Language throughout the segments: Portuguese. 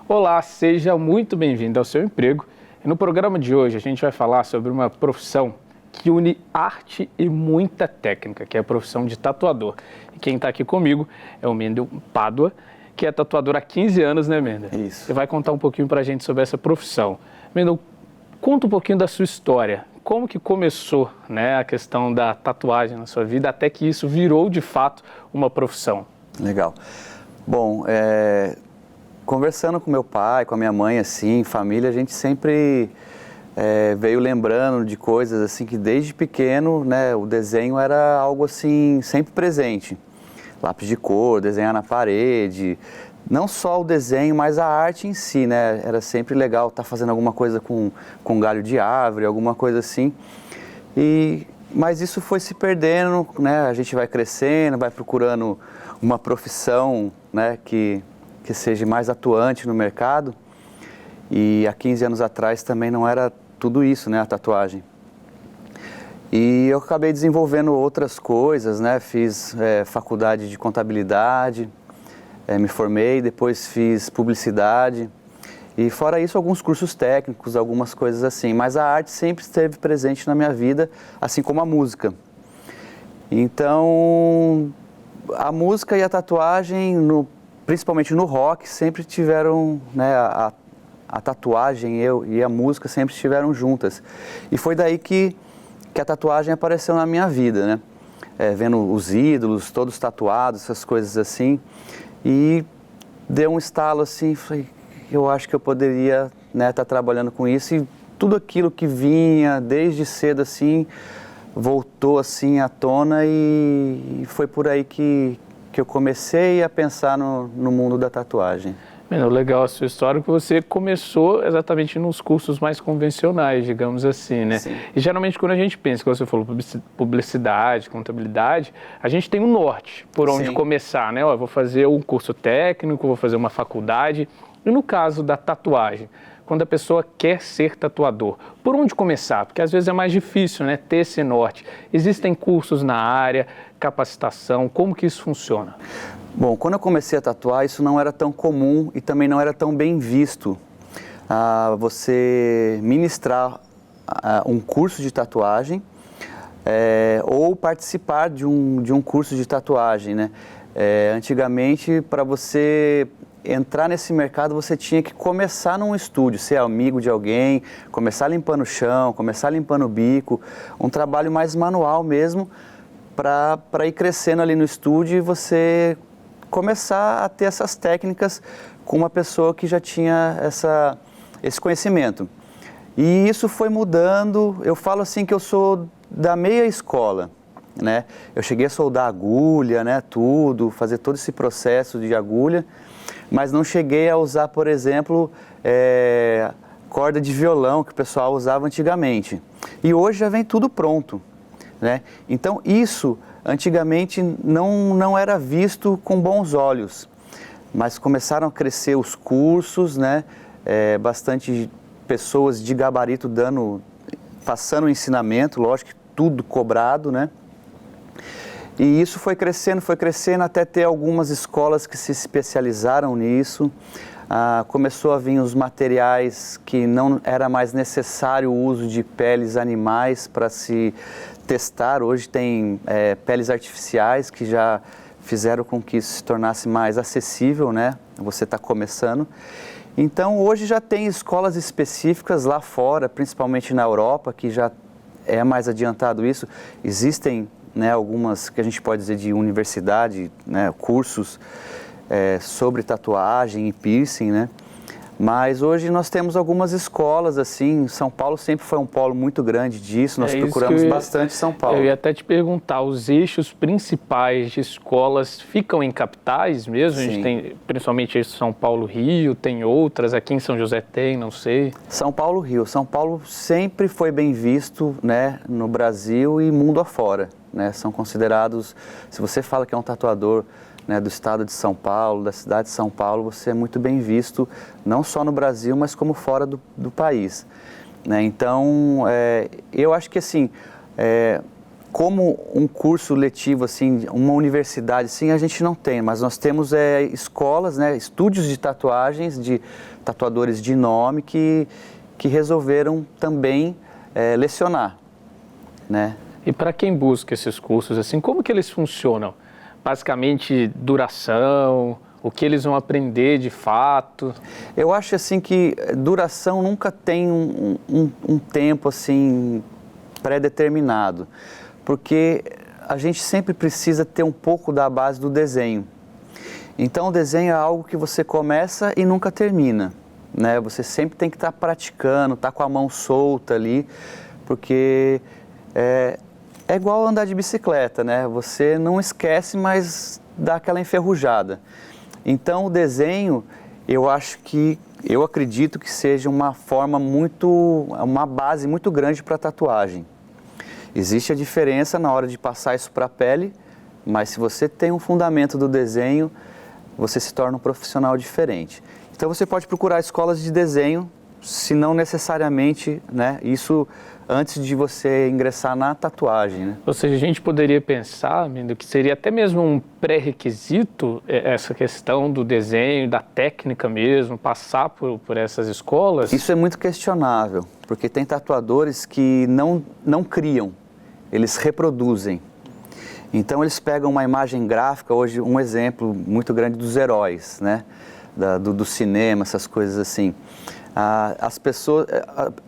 Olá, seja muito bem-vindo ao seu emprego. E no programa de hoje a gente vai falar sobre uma profissão que une arte e muita técnica, que é a profissão de tatuador. E quem está aqui comigo é o Mendel Pádua, que é tatuador há 15 anos, né, Mendel? Isso. Você vai contar um pouquinho para a gente sobre essa profissão. Mendel, conta um pouquinho da sua história. Como que começou, né, a questão da tatuagem na sua vida, até que isso virou, de fato, uma profissão? Legal. Bom, conversando com meu pai, com a minha mãe, assim, família, a gente sempre veio lembrando de coisas, assim, que desde pequeno, né, o desenho era algo, assim, sempre presente. Lápis de cor, desenhar na parede, não só o desenho, mas a arte em si, né? Era sempre legal estar fazendo alguma coisa com galho de árvore, alguma coisa assim. Mas isso foi se perdendo, né? A gente vai crescendo, vai procurando uma profissão, né, que seja mais atuante no mercado. E há 15 anos atrás também não era tudo isso, né, a tatuagem. E eu acabei desenvolvendo outras coisas, né? Fiz faculdade de contabilidade, me formei, depois fiz publicidade. E fora isso, alguns cursos técnicos, algumas coisas assim. Mas a arte sempre esteve presente na minha vida, assim como a música. Então, a música e a tatuagem, principalmente no rock, sempre tiveram, né, a tatuagem e a música sempre estiveram juntas. E foi daí que a tatuagem apareceu na minha vida, né? Vendo os ídolos, todos tatuados, essas coisas assim. E deu um estalo assim, falei, eu acho que eu poderia, né, estar trabalhando com isso. E tudo aquilo que vinha desde cedo assim, voltou assim à tona e foi por aí que eu comecei a pensar no mundo da tatuagem. Mendel, legal a sua história, que você começou exatamente nos cursos mais convencionais, digamos assim, né? Sim. E geralmente quando a gente pensa, que você falou, publicidade, contabilidade, a gente tem um norte por onde Sim. começar, né? Ó, eu vou fazer um curso técnico, vou fazer uma faculdade. E no caso da tatuagem, quando a pessoa quer ser tatuador, por onde começar? Porque às vezes é mais difícil, né, ter esse norte. Existem cursos na área, capacitação, como que isso funciona? Bom, quando eu comecei a tatuar, isso não era tão comum e também não era tão bem visto. Você ministrar um curso de tatuagem ou participar de um curso de tatuagem, né? Antigamente, para você entrar nesse mercado, você tinha que começar num estúdio, ser amigo de alguém, começar limpando o chão, começar limpando o bico, um trabalho mais manual mesmo, para ir crescendo ali no estúdio e você começar a ter essas técnicas com uma pessoa que já tinha esse conhecimento. E isso foi mudando. Eu falo assim que eu sou da meia escola, né? Eu cheguei a soldar agulha, né, tudo, fazer todo esse processo de agulha, mas não cheguei a usar, por exemplo, corda de violão que o pessoal usava antigamente. E hoje já vem tudo pronto, né? Então isso antigamente não era visto com bons olhos, mas começaram a crescer os cursos, né? Bastante pessoas de gabarito passando o ensinamento, lógico que tudo cobrado, né? E isso foi crescendo até ter algumas escolas que se especializaram nisso. Começou a vir os materiais que não era mais necessário o uso de peles animais para se testar. Hoje tem peles artificiais que já fizeram com que isso se tornasse mais acessível, né? Você está começando. Então hoje já tem escolas específicas lá fora, principalmente na Europa, que já é mais adiantado isso. Existem, né, algumas que a gente pode dizer de universidade, né, cursos sobre tatuagem e piercing, né? Mas hoje nós temos algumas escolas, assim, São Paulo sempre foi um polo muito grande disso, nós procuramos bastante São Paulo. Eu ia até te perguntar, os eixos principais de escolas ficam em capitais mesmo? Sim. A gente tem, principalmente São Paulo, Rio, tem outras, aqui em São José tem, não sei. São Paulo, Rio. São Paulo sempre foi bem visto, né, no Brasil e mundo afora, né? São considerados, se você fala que é um tatuador, né, do estado de São Paulo, da cidade de São Paulo, você é muito bem visto, não só no Brasil, mas como fora do país, né? Então, eu acho que assim, como um curso letivo, assim, uma universidade, assim, a gente não tem, mas nós temos escolas, né, estúdios de tatuagens, de tatuadores de nome que resolveram também lecionar, né? E para quem busca esses cursos, assim, como que eles funcionam? Basicamente, duração, o que eles vão aprender de fato? Eu acho, assim, que duração nunca tem um tempo, assim, pré-determinado, porque a gente sempre precisa ter um pouco da base do desenho. Então, o desenho é algo que você começa e nunca termina, né? Você sempre tem que estar praticando, estar com a mão solta ali, porque é igual andar de bicicleta, né? Você não esquece, mas dá aquela enferrujada. Então, o desenho, eu acredito que seja uma base muito grande para a tatuagem. Existe a diferença na hora de passar isso para a pele, mas se você tem um fundamento do desenho, você se torna um profissional diferente. Então você pode procurar escolas de desenho, se não necessariamente, né, isso antes de você ingressar na tatuagem, né? Ou seja, a gente poderia pensar, Mendo, que seria até mesmo um pré-requisito essa questão do desenho, da técnica mesmo, passar por essas escolas? Isso é muito questionável, porque tem tatuadores que não criam, eles reproduzem. Então eles pegam uma imagem gráfica, hoje um exemplo muito grande dos heróis, né? Do cinema, essas coisas assim. As pessoas,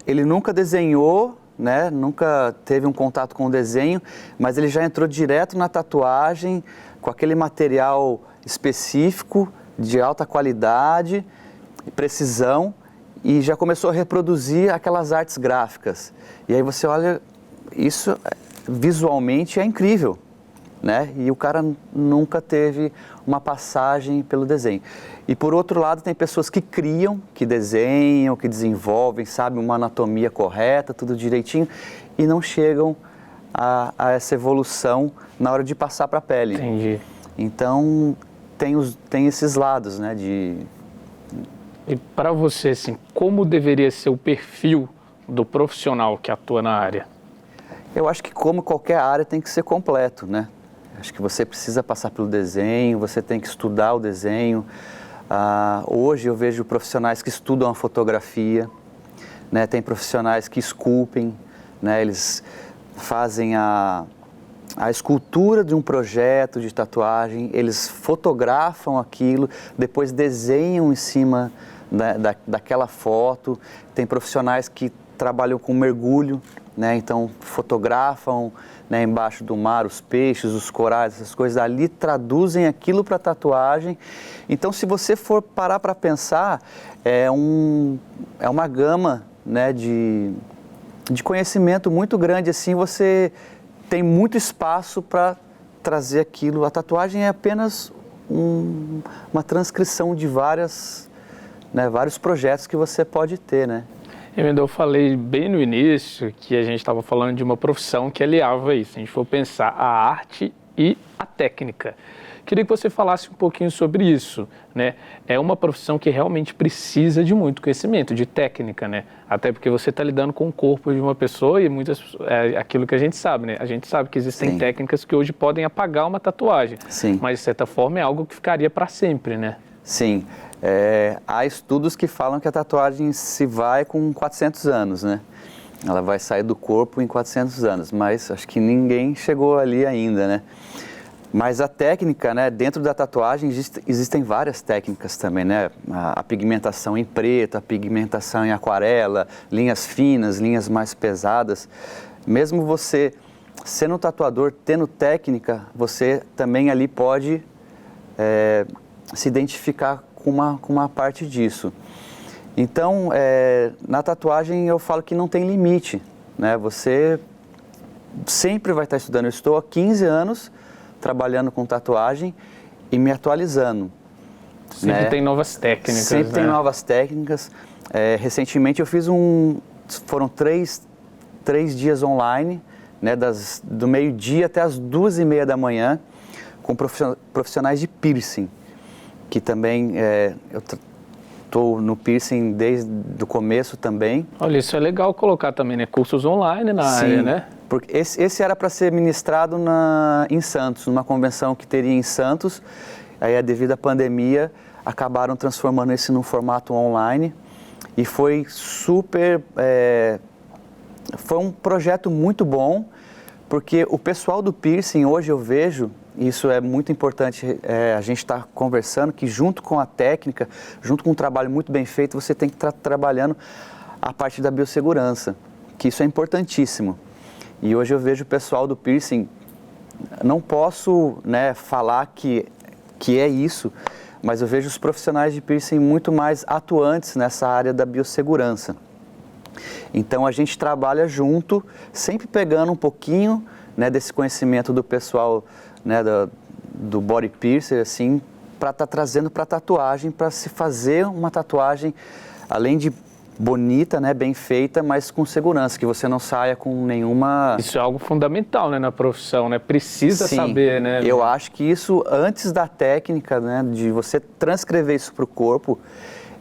ele nunca desenhou, né? Nunca teve um contato com o desenho, mas ele já entrou direto na tatuagem com aquele material específico, de alta qualidade, precisão, e já começou a reproduzir aquelas artes gráficas. E aí você olha, isso visualmente é incrível, né? E o cara nunca teve uma passagem pelo desenho. E por outro lado, tem pessoas que criam, que desenham, que desenvolvem, sabem uma anatomia correta, tudo direitinho, e não chegam a essa evolução na hora de passar para a pele. Entendi. Então, tem esses lados, né? E para você, assim, como deveria ser o perfil do profissional que atua na área? Eu acho que, como qualquer área, tem que ser completo, né? Acho que você precisa passar pelo desenho, você tem que estudar o desenho. Hoje eu vejo profissionais que estudam a fotografia, né? Tem profissionais que esculpem, né? Eles fazem a escultura de um projeto de tatuagem, eles fotografam aquilo, depois desenham em cima daquela foto. Tem profissionais que trabalham com mergulho, né? Então fotografam, né, embaixo do mar os peixes, os corais, essas coisas ali, traduzem aquilo para tatuagem. Então, se você for parar para pensar, é uma gama, né, de conhecimento muito grande, assim, você tem muito espaço para trazer aquilo. A tatuagem é apenas uma transcrição de vários projetos que você pode ter, né? Eu falei bem no início que a gente estava falando de uma profissão que aliava isso. Se a gente for pensar a arte e a técnica. Queria que você falasse um pouquinho sobre isso, né? É uma profissão que realmente precisa de muito conhecimento, de técnica, né? Até porque você está lidando com o corpo de uma pessoa e aquilo que a gente sabe, né? A gente sabe que existem Sim. técnicas que hoje podem apagar uma tatuagem. Sim. Mas, de certa forma, é algo que ficaria para sempre, né? Sim. Há estudos que falam que a tatuagem se vai com 400 anos, né? Ela vai sair do corpo em 400 anos, mas acho que ninguém chegou ali ainda, né? Mas a técnica, né, dentro da tatuagem existem várias técnicas também, né? A pigmentação em preto, a pigmentação em aquarela, linhas finas, linhas mais pesadas. Mesmo você sendo tatuador, tendo técnica, você também ali pode se identificar com uma parte disso. Então, na tatuagem eu falo que não tem limite, né? Você sempre vai estar estudando. Eu estou há 15 anos trabalhando com tatuagem e me atualizando. Sempre, né? Tem novas técnicas. Sempre, né? Tem novas técnicas. Recentemente eu fiz foram três dias online, né? Do meio-dia até as 2h30 da manhã, com profissionais de piercing, que também eu estou no piercing desde o começo também. Olha, isso é legal colocar também, né? Cursos online na área, né? Porque esse era para ser ministrado em Santos, numa convenção que teria em Santos. Aí, devido à pandemia, acabaram transformando esse num formato online. E foi super... foi um projeto muito bom, porque o pessoal do piercing, hoje eu vejo, e isso é muito importante, a gente está conversando, que junto com a técnica, junto com um trabalho muito bem feito, você tem que estar trabalhando a parte da biossegurança, que isso é importantíssimo. E hoje eu vejo o pessoal do piercing, não posso, né, falar que é isso, mas eu vejo os profissionais de piercing muito mais atuantes nessa área da biossegurança. Então a gente trabalha junto, sempre pegando um pouquinho, né, desse conhecimento do pessoal, né, do body piercer, assim, para estar trazendo para a tatuagem, para se fazer uma tatuagem, além de bonita, né, bem feita, mas com segurança, que você não saia com nenhuma... Isso é algo fundamental, né, na profissão, né? Precisa Sim, saber, né? Eu acho que isso, antes da técnica, né, de você transcrever isso para o corpo,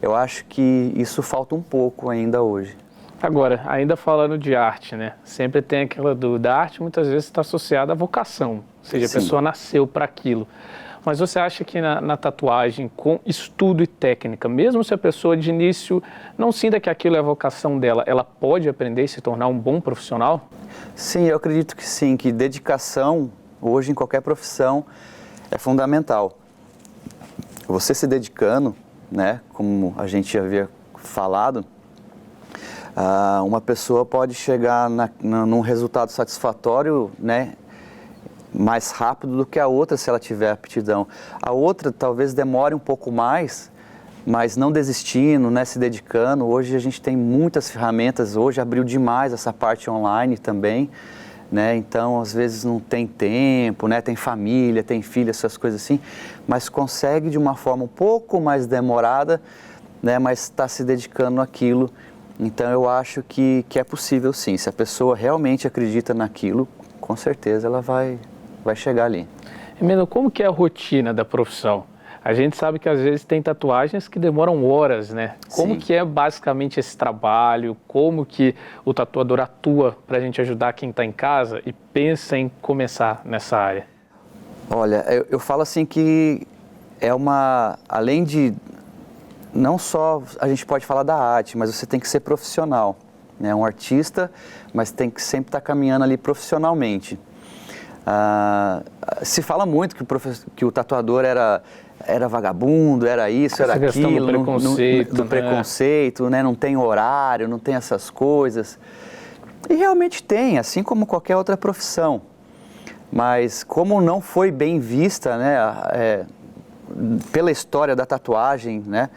eu acho que isso falta um pouco ainda hoje. Agora, ainda falando de arte, né? Sempre tem aquela dúvida. A arte muitas vezes está associada à vocação, ou seja, Sim. A pessoa nasceu para aquilo. Mas você acha que na tatuagem, com estudo e técnica, mesmo se a pessoa de início não sinta que aquilo é a vocação dela, ela pode aprender e se tornar um bom profissional? Sim, eu acredito que sim, que dedicação, hoje em qualquer profissão, é fundamental. Você se dedicando, né, como a gente havia falado, uma pessoa pode chegar num resultado satisfatório, né, mais rápido do que a outra, se ela tiver aptidão. A outra talvez demore um pouco mais, mas não desistindo, né, se dedicando. Hoje a gente tem muitas ferramentas, hoje abriu demais essa parte online também, né, então às vezes não tem tempo, né, tem família, tem filho, essas coisas assim, mas consegue de uma forma um pouco mais demorada, né, mas está se dedicando àquilo. Então eu acho que é possível sim, se a pessoa realmente acredita naquilo, com certeza ela vai chegar ali. Emeno, como que é a rotina da profissão? A gente sabe que às vezes tem tatuagens que demoram horas, né? Como Sim. que é basicamente esse trabalho? Como que o tatuador atua para a gente ajudar quem está em casa e pensa em começar nessa área? Olha, eu falo assim que além de, não só a gente pode falar da arte, mas você tem que ser profissional, né? Um artista, mas tem que sempre estar caminhando ali profissionalmente. Se fala muito que o tatuador era vagabundo, era isso, era aquilo, do preconceito, preconceito, né? Não tem horário, não tem essas coisas. E realmente tem, assim como qualquer outra profissão. Mas como não foi bem vista, né, pela história da tatuagem, né,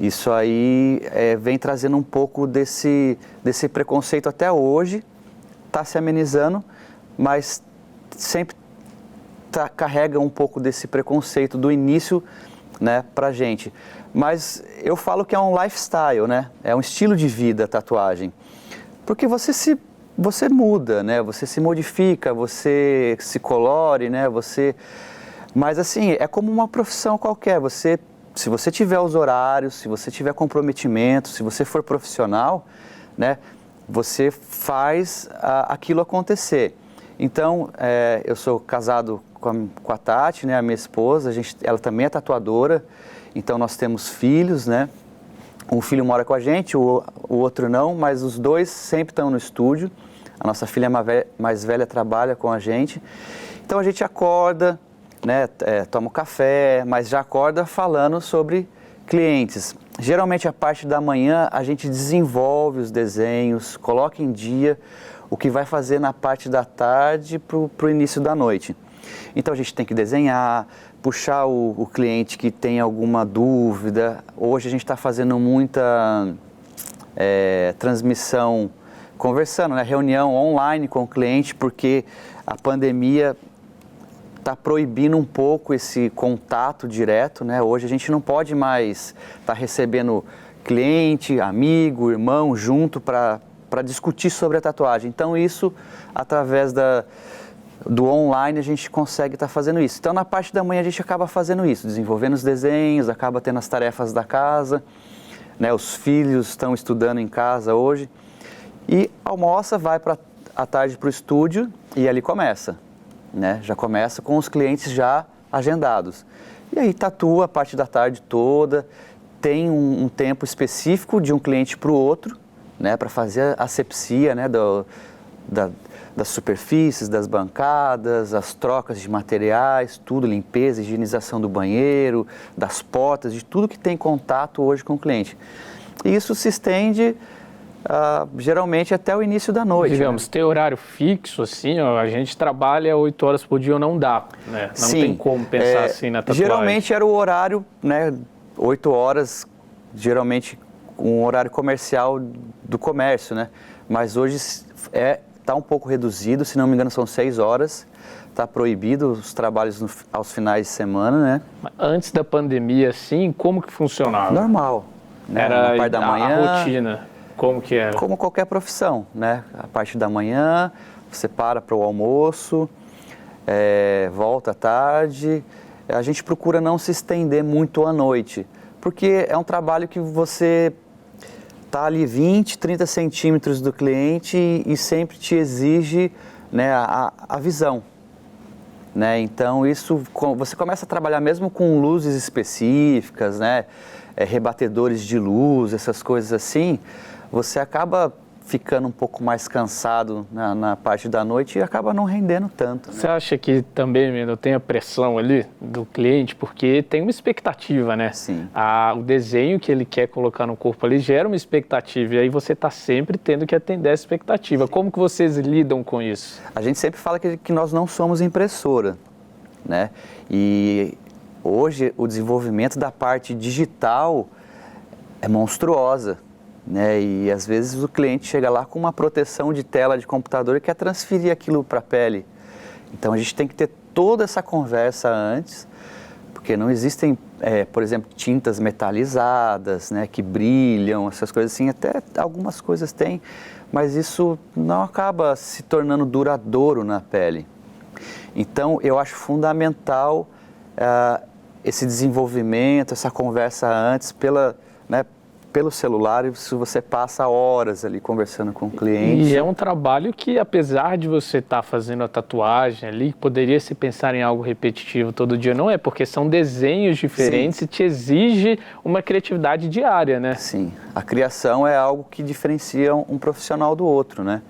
isso aí vem trazendo um pouco desse preconceito até hoje, está se amenizando, mas sempre carrega um pouco desse preconceito do início, né, pra gente. Mas eu falo que é um lifestyle, né? É um estilo de vida a tatuagem. Porque você muda, né? Você se modifica, você se colore, né? Mas assim, é como uma profissão qualquer. Se você tiver os horários, se você tiver comprometimento, se você for profissional, né, você faz aquilo acontecer. Então, eu sou casado com a Tati, né, a minha esposa, ela também é tatuadora, então nós temos filhos, né? Um filho mora com a gente, o outro não, mas os dois sempre estão no estúdio. A nossa filha mais velha trabalha com a gente. Então a gente acorda, né, toma um café, mas já acorda falando sobre clientes. Geralmente a parte da manhã a gente desenvolve os desenhos, coloca em dia o que vai fazer na parte da tarde para o início da noite. Então a gente tem que desenhar, puxar o cliente que tem alguma dúvida. Hoje a gente está fazendo muita transmissão, conversando, né, reunião online com o cliente, porque a pandemia está proibindo um pouco esse contato direto, né? Hoje a gente não pode mais estar recebendo cliente, amigo, irmão junto para discutir sobre a tatuagem. Então isso, através do online, a gente consegue estar fazendo isso. Então na parte da manhã a gente acaba fazendo isso, desenvolvendo os desenhos, acaba tendo as tarefas da casa, né? Os filhos estão estudando em casa hoje e almoça, vai para à tarde para o estúdio e ali começa, né? Já começa com os clientes já agendados. E aí tatua a parte da tarde toda, tem um tempo específico de um cliente para o outro, né? Para fazer a asepsia, né? Das superfícies, das bancadas, as trocas de materiais, tudo, limpeza, higienização do banheiro, das portas, de tudo que tem contato hoje com o cliente. E isso se estende geralmente até o início da noite. Digamos, né? ter horário fixo, assim, ó, a gente trabalha 8 horas por dia ou não dá, né? Não Sim, tem como pensar assim na tatuagem. Geralmente era o horário, né, 8 horas, geralmente um horário comercial do comércio, né? Mas hoje está um pouco reduzido, se não me engano são 6 horas, está proibido os trabalhos aos finais de semana, né? Antes da pandemia, assim, como que funcionava? Normal. Né? Era na parte da manhã, a rotina, como que era? Como qualquer profissão, né? A parte da manhã, você para o almoço, volta à tarde. A gente procura não se estender muito à noite, porque é um trabalho que você está ali 20, 30 centímetros do cliente e sempre te exige, né, a visão. Né? Então, isso, você começa a trabalhar mesmo com luzes específicas, né? Rebatedores de luz, essas coisas assim, você acaba ficando um pouco mais cansado na parte da noite e acaba não rendendo tanto. Né? Você acha que também, Mendo, tem a pressão ali do cliente, porque tem uma expectativa, né? Sim. O desenho que ele quer colocar no corpo ali gera uma expectativa e aí você está sempre tendo que atender essa expectativa. Como que vocês lidam com isso? A gente sempre fala que nós não somos impressora, né? E hoje o desenvolvimento da parte digital é monstruosa. Né? E às vezes o cliente chega lá com uma proteção de tela de computador e quer transferir aquilo para a pele. Então a gente tem que ter toda essa conversa antes, porque não existem, por exemplo, tintas metalizadas, né, que brilham, essas coisas assim, até algumas coisas tem, mas isso não acaba se tornando duradouro na pele. Então eu acho fundamental esse desenvolvimento, essa conversa antes pelo celular, se você passa horas ali conversando com o cliente. E é um trabalho que, apesar de você estar fazendo a tatuagem ali, poderia se pensar em algo repetitivo todo dia. Não é, porque são desenhos diferentes. Sim. E te exige uma criatividade diária, né? Sim, a criação é algo que diferencia um profissional do outro, né?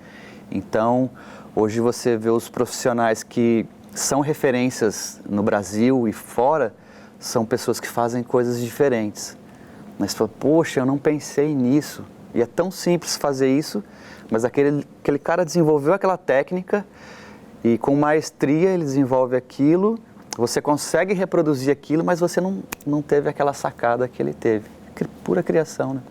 Então, hoje você vê os profissionais que são referências no Brasil e fora, são pessoas que fazem coisas diferentes. Mas você fala, poxa, eu não pensei nisso. E é tão simples fazer isso, mas aquele cara desenvolveu aquela técnica e com maestria ele desenvolve aquilo, você consegue reproduzir aquilo, mas você não teve aquela sacada que ele teve. Pura criação, né?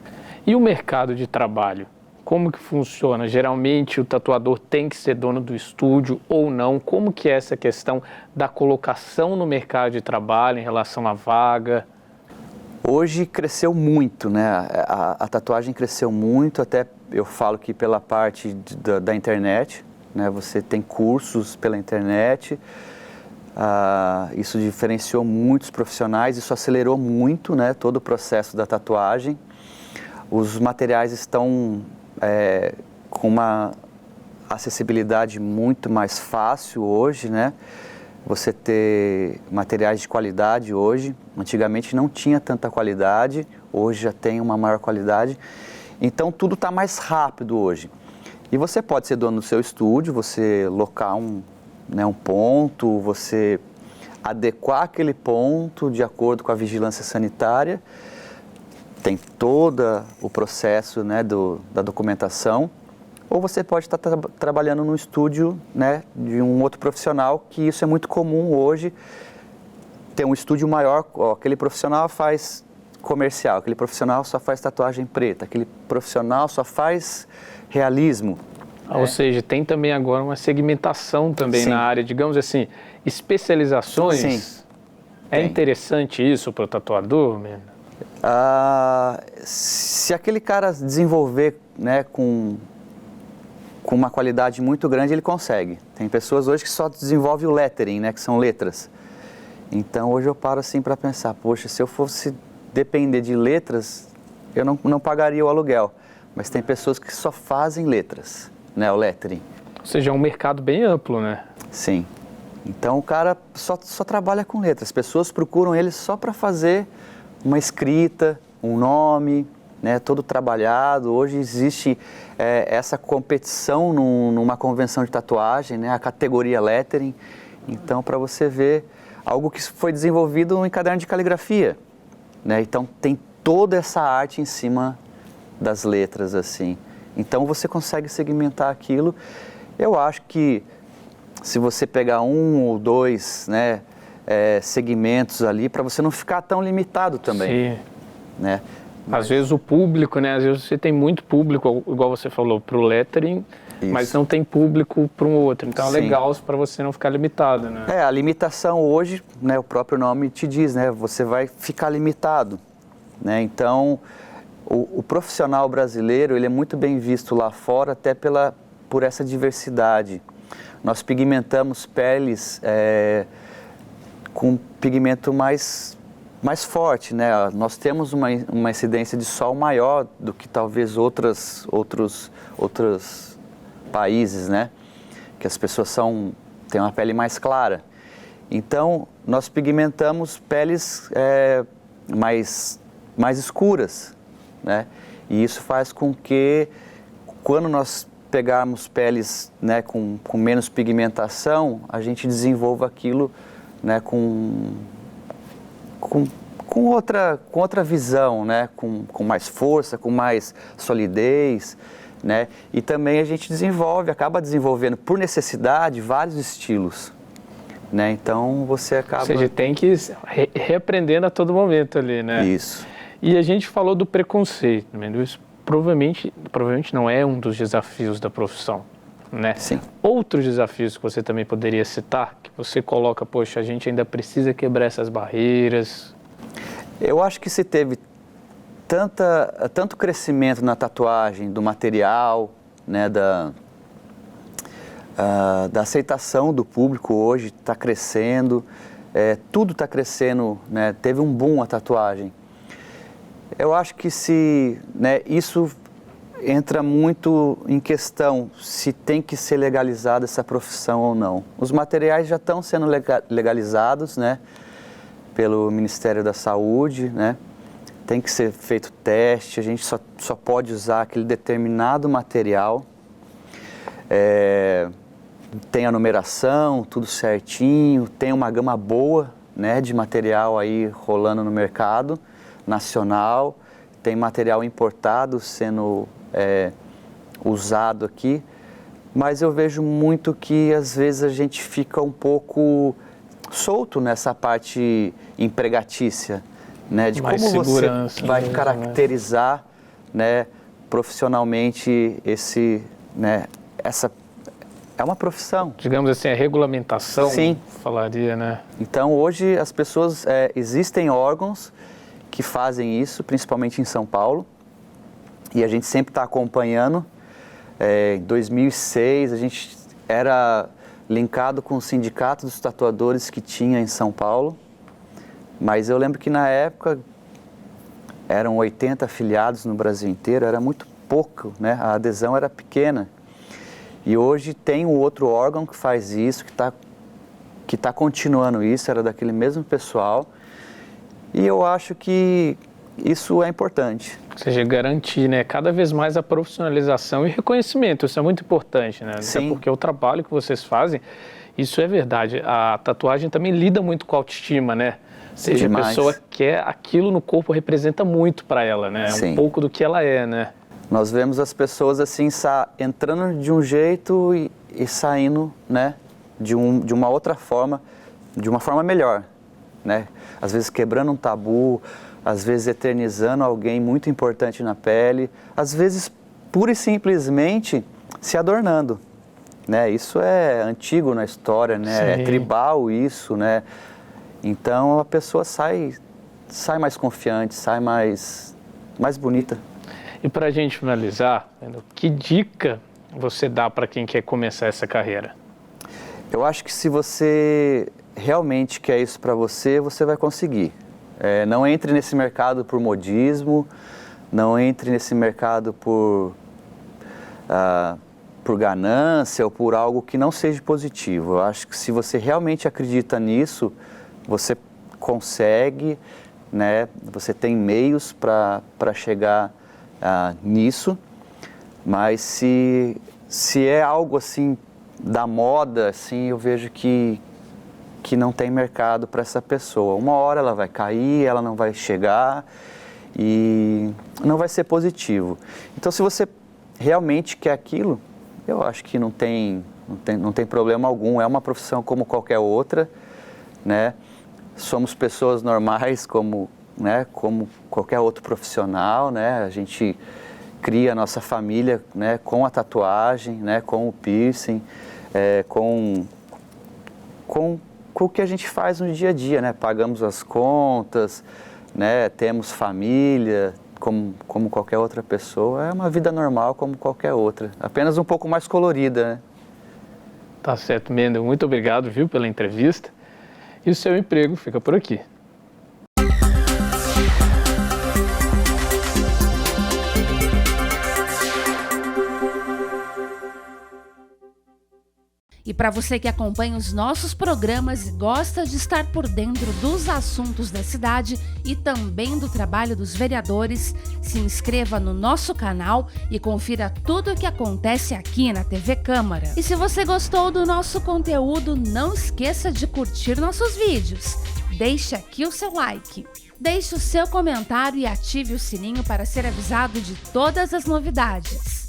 E o mercado de trabalho? Como que funciona? Geralmente o tatuador tem que ser dono do estúdio ou não? Como que é essa questão da colocação no mercado de trabalho em relação à vaga? Hoje cresceu muito, né? A tatuagem cresceu muito, até eu falo que pela parte da internet, né? Você tem cursos pela internet, isso diferenciou muitos profissionais, isso acelerou muito, né? Todo o processo da tatuagem. Os materiais estão com uma acessibilidade muito mais fácil hoje, né? Você ter materiais de qualidade hoje, antigamente não tinha tanta qualidade, hoje já tem uma maior qualidade, então tudo está mais rápido hoje. E você pode ser dono do seu estúdio, você locar um ponto, você adequar aquele ponto de acordo com a vigilância sanitária, tem todo o processo, né, da documentação, ou você pode estar trabalhando no estúdio, né, de um outro profissional, que isso é muito comum hoje, ter um estúdio maior, aquele profissional faz comercial, aquele profissional só faz tatuagem preta, aquele profissional só faz realismo. Ou seja, tem também agora uma segmentação também Sim. na área, digamos assim, especializações. Sim. É interessante isso para o tatuador, mesmo? Se aquele cara desenvolver, né, com uma qualidade muito grande, ele consegue. Tem pessoas hoje que só desenvolvem o lettering, né, que são letras. Então hoje eu paro assim para pensar, poxa, se eu fosse depender de letras, eu não pagaria o aluguel. Mas tem pessoas que só fazem letras, né, o lettering. Ou seja, é um mercado bem amplo, né? Sim. Então o cara só trabalha com letras. As pessoas procuram ele só para fazer uma escrita, um nome, né, todo trabalhado. Hoje existe essa competição numa convenção de tatuagem, né, a categoria lettering. Então, para você ver, algo que foi desenvolvido em caderno de caligrafia, né? Então tem toda essa arte em cima das letras, assim. Então você consegue segmentar aquilo. Eu acho que se você pegar um ou dois, né, segmentos ali, para você não ficar tão limitado também. Sim. Né? Às vezes o público, né? Às vezes você tem muito público, igual você falou, para o lettering, Isso. mas não tem público para um outro. Então Sim. é legal para você não ficar limitado, né? A limitação hoje, né, o próprio nome te diz, né? Você vai ficar limitado, né? Então, o profissional brasileiro, ele é muito bem visto lá fora, até por essa diversidade. Nós pigmentamos peles com pigmento mais forte, né? Nós temos uma incidência de sol maior do que talvez outros países, né? Que as pessoas têm uma pele mais clara. Então, nós pigmentamos peles mais escuras, né? E isso faz com que, quando nós pegarmos peles, né, com menos pigmentação, a gente desenvolva aquilo, né, com outra visão, né? Com mais força, com mais solidez, né? E também a gente acaba desenvolvendo, por necessidade, vários estilos, né? Então você acaba... Ou seja, tem que ir reaprendendo a todo momento ali, né? Isso. E a gente falou do preconceito, né? Isso provavelmente não é um dos desafios da profissão, né? Sim. Outros desafios que você também poderia citar, que você coloca, poxa, a gente ainda precisa quebrar essas barreiras. Eu acho que se teve tanto crescimento na tatuagem, do material, né, da aceitação do público hoje está crescendo, tudo está crescendo, né, teve um boom a tatuagem. Eu acho que isso entra muito em questão se tem que ser legalizada essa profissão ou não. Os materiais já estão sendo legalizados, né, pelo Ministério da Saúde, né? Tem que ser feito teste, a gente só pode usar aquele determinado material. Tem a numeração, tudo certinho, tem uma gama boa, né, de material aí rolando no mercado nacional, tem material importado sendo usado aqui, mas eu vejo muito que às vezes a gente fica um pouco solto nessa parte empregatícia, né, de mais como você vai mesmo, caracterizar, né, profissionalmente essa é uma profissão. Digamos assim, a regulamentação, Sim. Falaria, né? Então hoje as pessoas, existem órgãos que fazem isso, principalmente em São Paulo, e a gente sempre está acompanhando. Em 2006 a gente era linkado com o sindicato dos tatuadores que tinha em São Paulo, mas eu lembro que na época eram 80 afiliados no Brasil inteiro, era muito pouco, né? A adesão era pequena. E hoje tem um outro órgão que faz isso, que tá continuando isso, era daquele mesmo pessoal, e eu acho que isso é importante. Ou seja, garantir, né, cada vez mais a profissionalização e reconhecimento, isso é muito importante, né? Sim. Até porque o trabalho que vocês fazem, isso é verdade. A tatuagem também lida muito com a autoestima, né? Ou seja, Demais. a pessoa quer aquilo no corpo, representa muito para ela, né? É Sim. um pouco do que ela é, né? Nós vemos as pessoas assim, entrando de um jeito e saindo, né, de uma outra forma, de uma forma melhor, né? Às vezes quebrando um tabu, às vezes eternizando alguém muito importante na pele, às vezes pura e simplesmente se adornando, né? Isso é antigo na história, né? Sim. É tribal isso, né? Então a pessoa sai mais confiante, sai mais bonita. E para a gente finalizar, que dica você dá para quem quer começar essa carreira? Eu acho que se você realmente quer isso para você, você vai conseguir. Não entre nesse mercado por modismo, não entre nesse mercado por ganância ou por algo que não seja positivo. Eu acho que se você realmente acredita nisso, você consegue, né? Você tem meios para chegar nisso, mas se é algo assim da moda, assim, eu vejo que não tem mercado para essa pessoa. Uma hora ela vai cair, ela não vai chegar e não vai ser positivo. Então, se você realmente quer aquilo, eu acho que não tem problema algum. É uma profissão como qualquer outra, né? Somos pessoas normais como qualquer outro profissional, né? A gente cria a nossa família, né, com a tatuagem, né, com o piercing, com o que a gente faz no dia a dia, né? Pagamos as contas, né? Temos família, como qualquer outra pessoa. É uma vida normal como qualquer outra, apenas um pouco mais colorida, né? Tá certo, Mendel. Muito obrigado, viu, pela entrevista. E o seu emprego fica por aqui. E para você que acompanha os nossos programas e gosta de estar por dentro dos assuntos da cidade e também do trabalho dos vereadores, se inscreva no nosso canal e confira tudo o que acontece aqui na TV Câmara. E se você gostou do nosso conteúdo, não esqueça de curtir nossos vídeos. Deixe aqui o seu like. Deixe o seu comentário e ative o sininho para ser avisado de todas as novidades.